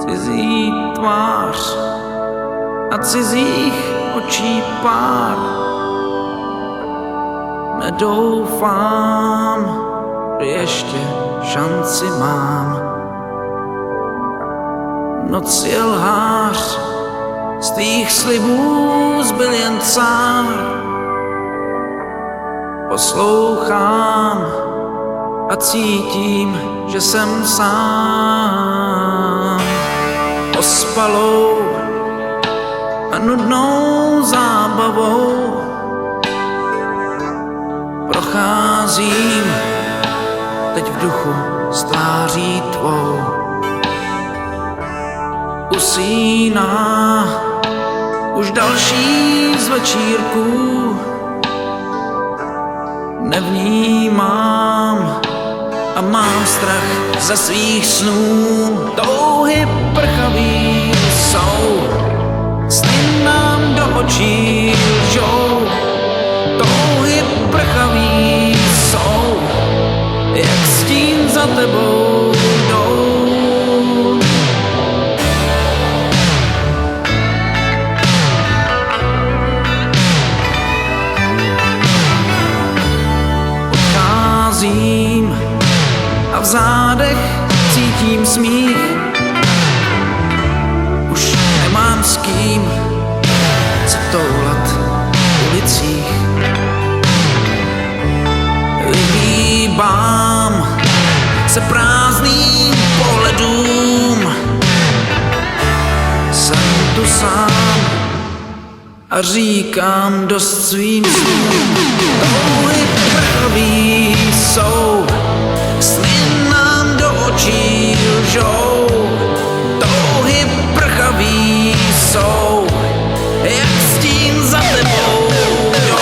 Cizí tvář a cizích očí pár. Nedoufám, že ještě šanci mám. Noc je lhář, z tvých slibů zbyl jen cár. Poslouchám a cítím, že jsem sám. Ospalou a nudnou zábavou procházím teď v duchu s tváří tvou. Usíná už další z večírků. Nevnímám a mám strach ze svých snů. Touhy prchavý jsou, sny nám do očí lžou. Touhy prchavý jsou, jak stín za tebou jdou. Odcházím a v zádech cítím smích. Už nemám s kým se toulat v ulicích. Vyhýbám se prázdným pohledům. Jsem tu sám a říkám dost svým snům. Touhy prchavý jsou, sny nám do očí lžou. Touhy prchavý jsou, jak stín za tebou jdou.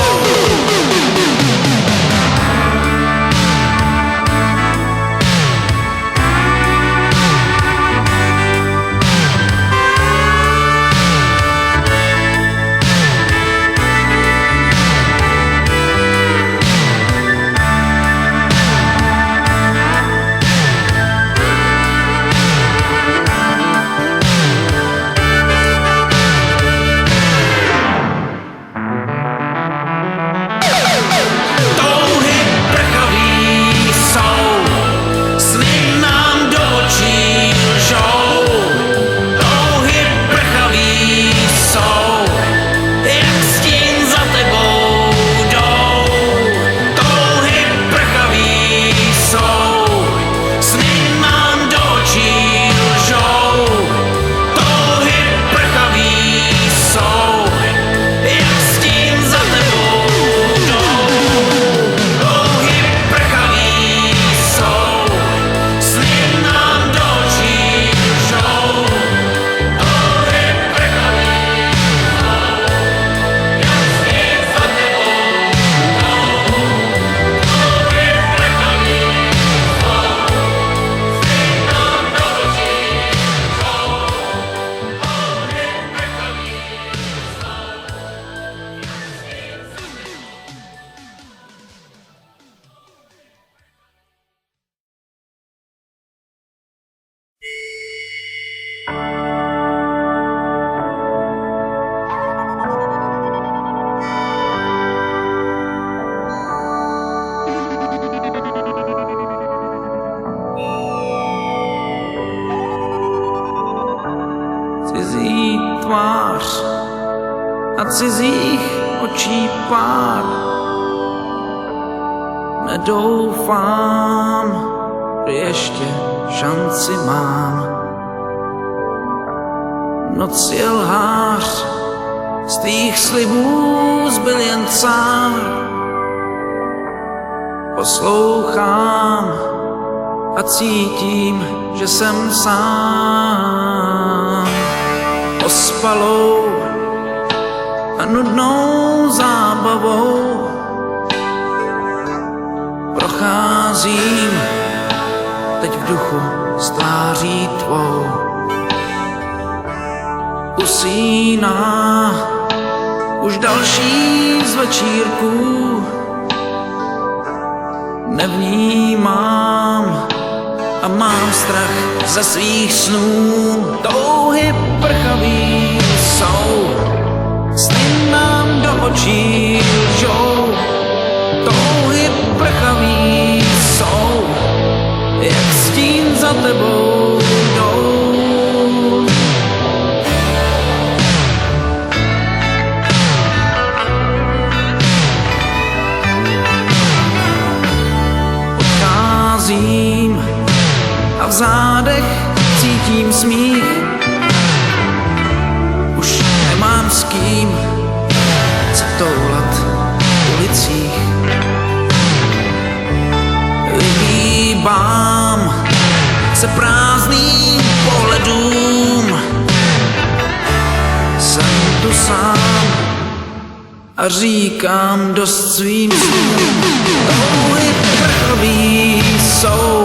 Cizí tvář a cizích očí pár. Nedoufám, že ještě šanci mám. Noc je lhář, z tvých slibů zbyl jen cár. Poslouchám a cítím, že jsem sám. Ospalou a nudnou zábavou procházím teď v duchu s tváří tvou. Usíná už další z večírků. Nevnímám a mám strach ze svých snů. Touhy prchavý jsou, sny nám do očí lžou. Touhy prchavý jsou, jak stín za tebou jdou. Odcházím a v zádech cítím smích. Už nemám s kým se toulat v ulicích. Vyhýbám se prázdným pohledům. Jsem tu sám a říkám dost svým snům. Touhy prchavý jsou,